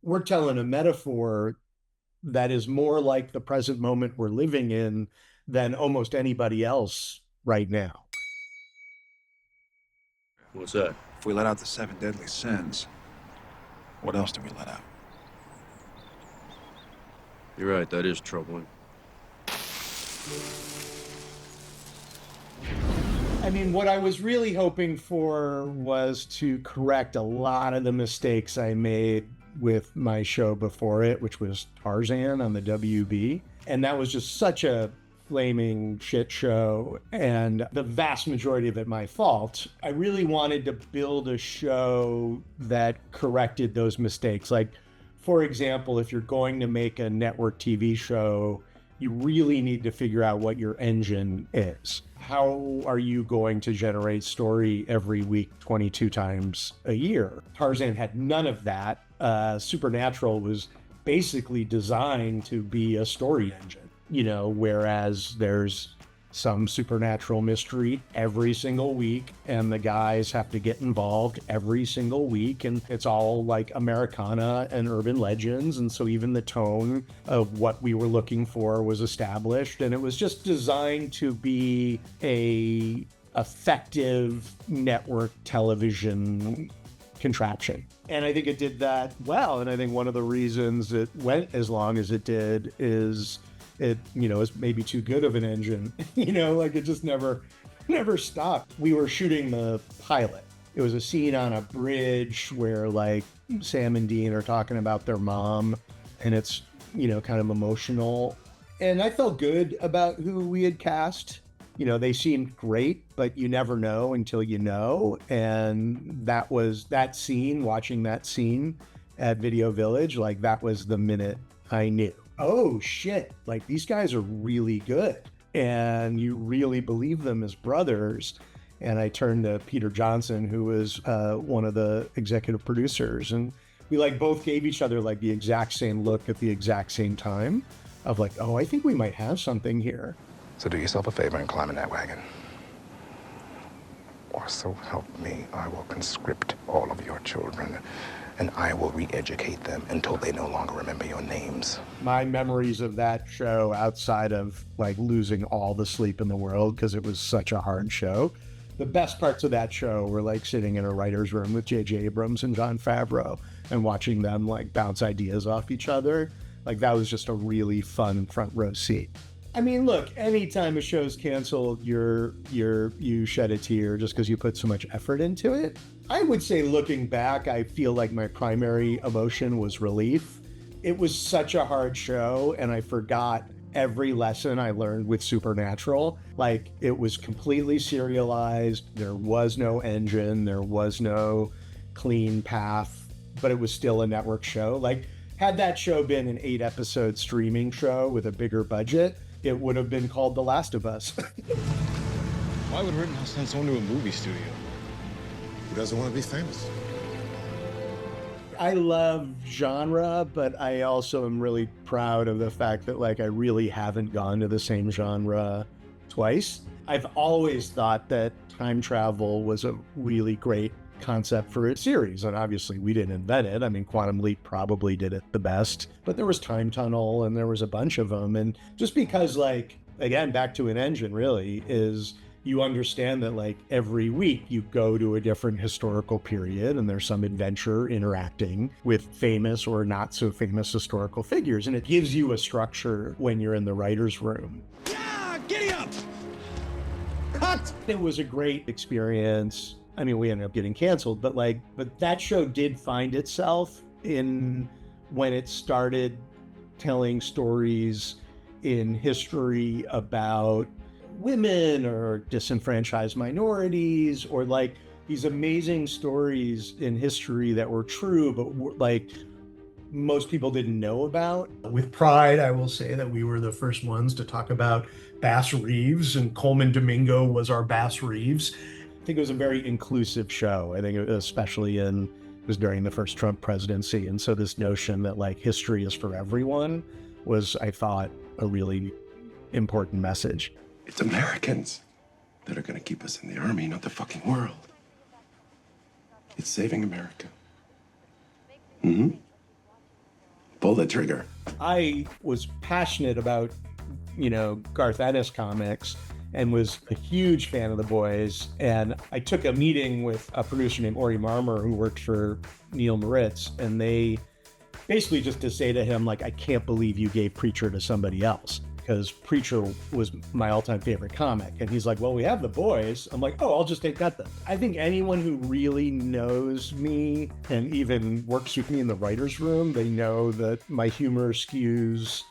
we're telling a metaphor that is more like the present moment we're living in than almost anybody else right now. What's that? If we let out the seven deadly sins, what else do we let out? You're right, that is troubling. I mean, what I was really hoping for was to correct a lot of the mistakes I made with my show before it, which was Tarzan on the WB. And that was just such a flaming shit show, and the vast majority of it my fault. I really wanted to build a show that corrected those mistakes. Like, for example, if you're going to make a network TV show, you really need to figure out what your engine is. How are you going to generate story every week 22 times a year? Tarzan had none of that. Supernatural was basically designed to be a story engine, whereas there's some supernatural mystery every single week, and the guys have to get involved every single week, and it's all like Americana and urban legends, and so even the tone of what we were looking for was established, and it was just designed to be a effective network television contraption. And I think it did that well, and I think one of the reasons it went as long as it did is it, is maybe too good of an engine. Like it just never stopped. We were shooting the pilot. It was a scene on a bridge where like Sam and Dean are talking about their mom, and it's, kind of emotional. And I felt good about who we had cast. They seemed great, but you never know until you know. And that was that scene, watching that scene at Video Village, like that was the minute I knew. Oh shit, like these guys are really good, and you really believe them as brothers. And I turned to Peter Johnson, who was one of the executive producers, and we like both gave each other like the exact same look at the exact same time of like, oh, I think we might have something here. So do yourself a favor and climb in that wagon, or so help me, I will conscript all of your children, and I will re-educate them until they no longer remember your names. My memories of that show, outside of like losing all the sleep in the world because it was such a hard show, the best parts of that show were like sitting in a writer's room with J.J. Abrams and Jon Favreau and watching them like bounce ideas off each other. Like that was just a really fun front row seat. I mean, look, anytime a show's canceled, you shed a tear just because you put so much effort into it. I would say looking back, I feel like my primary emotion was relief. It was such a hard show, and I forgot every lesson I learned with Supernatural. Like, it was completely serialized. There was no engine. There was no clean path, but it was still a network show. Like, had that show been an 8-episode streaming show with a bigger budget, it would have been called The Last of Us. Why would Rittenhouse send someone to a movie studio? Who doesn't want to be famous? I love genre, but I also am really proud of the fact that like I really haven't gone to the same genre twice. I've always thought that time travel was a really great concept for a series, and obviously we didn't invent it. I mean, Quantum Leap probably did it the best, but there was Time Tunnel and there was a bunch of them. And just because, like, again, back to an engine really, is you understand that like every week you go to a different historical period and there's some adventure interacting with famous or not so famous historical figures, and it gives you a structure when you're in the writer's room. Yeah, giddy up! Cut! It was a great experience. I mean, we ended up getting canceled, but that show did find itself in when it started telling stories in history about women or disenfranchised minorities, or like these amazing stories in history that were true, but like most people didn't know about. With pride, I will say that we were the first ones to talk about Bass Reeves, and Coleman Domingo was our Bass Reeves. I think it was a very inclusive show. I think it was during the first Trump presidency. And so this notion that like history is for everyone was, I thought, a really important message. It's Americans that are going to keep us in the army, not the fucking world. It's saving America. Mm-hmm. Pull the trigger. I was passionate about, Garth Ennis comics and was a huge fan of The Boys. And I took a meeting with a producer named Ori Marmer who worked for Neil Moritz. And they basically just to say to him, like, I can't believe you gave Preacher to somebody else, because Preacher was my all-time favorite comic. And he's like, well, we have The Boys. I'm like, oh, I'll just take that then. I think anyone who really knows me and even works with me in the writer's room, they know that my humor skews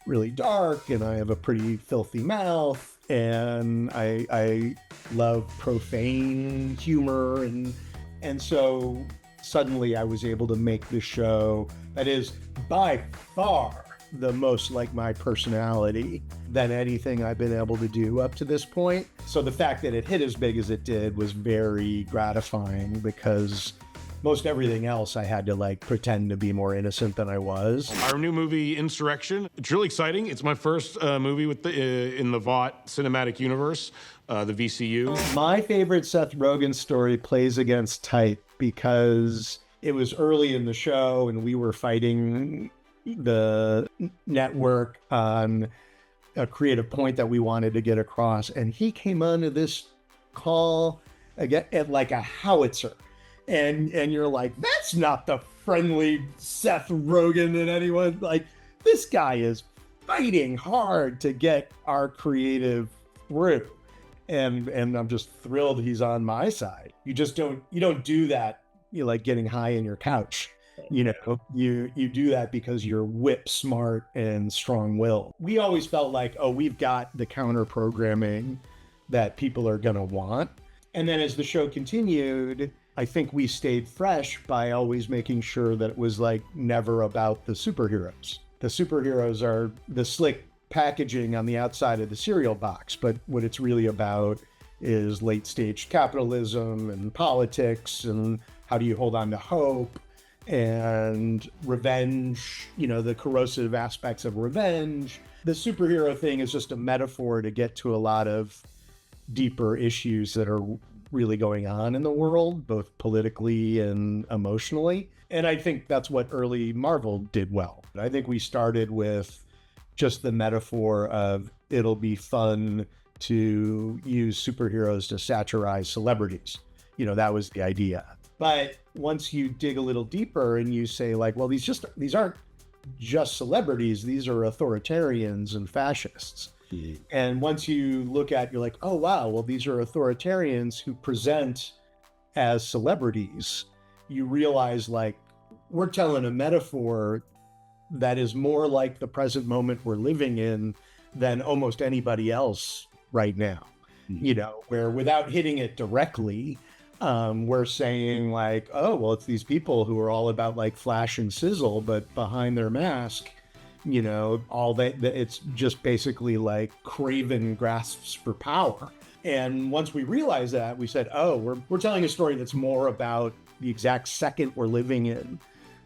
really dark and I have a pretty filthy mouth. And I love profane humor. And so suddenly I was able to make this show that is by far the most like my personality than anything I've been able to do up to this point. So the fact that it hit as big as it did was very gratifying, because most everything else I had to like pretend to be more innocent than I was. Our new movie, Insurrection, it's really exciting. It's my first movie with in the Vought cinematic universe, the VCU. My favorite Seth Rogen story plays against type, because it was early in the show and we were fighting the network on a creative point that we wanted to get across. And he came onto this call again at like a howitzer. And you're like, that's not the friendly Seth Rogen that anyone, like, this guy is fighting hard to get our creative through. And I'm just thrilled he's on my side. You don't do that, like getting high in your couch. You do that because you're whip smart and strong-willed. We always felt like, oh, we've got the counter programming that people are gonna want. And then as the show continued, I think we stayed fresh by always making sure that it was like never about the superheroes. The superheroes are the slick packaging on the outside of the cereal box, but what it's really about is late stage capitalism and politics and how do you hold on to hope and revenge, the corrosive aspects of revenge. The superhero thing is just a metaphor to get to a lot of deeper issues that are really going on in the world, both politically and emotionally. And I think that's what early Marvel did well. I think we started with just the metaphor of it'll be fun to use superheroes to satirize celebrities. That was the idea. But once you dig a little deeper and you say like, well, these aren't just celebrities, these are authoritarians and fascists. And once you look at, you're like, oh, wow, well, these are authoritarians who present as celebrities. You realize like we're telling a metaphor that is more like the present moment we're living in than almost anybody else right now, where without hitting it directly, we're saying like, oh, well, it's these people who are all about like flash and sizzle, but behind their mask, all that it's just basically like craven grasps for power. And once we realized that, we said, oh, we're telling a story that's more about the exact second we're living in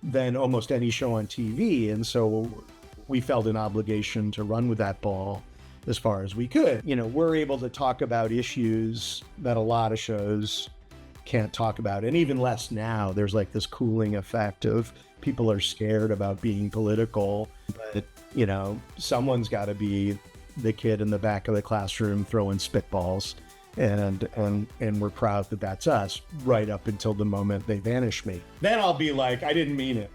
than almost any show on TV. And so we felt an obligation to run with that ball as far as we could. We're able to talk about issues that a lot of shows can't talk about, and even less now. There's like this cooling effect of people are scared about being political, but someone's got to be the kid in the back of the classroom throwing spitballs, and we're proud that that's us right up until the moment they vanish me. Then I'll be like, I didn't mean it.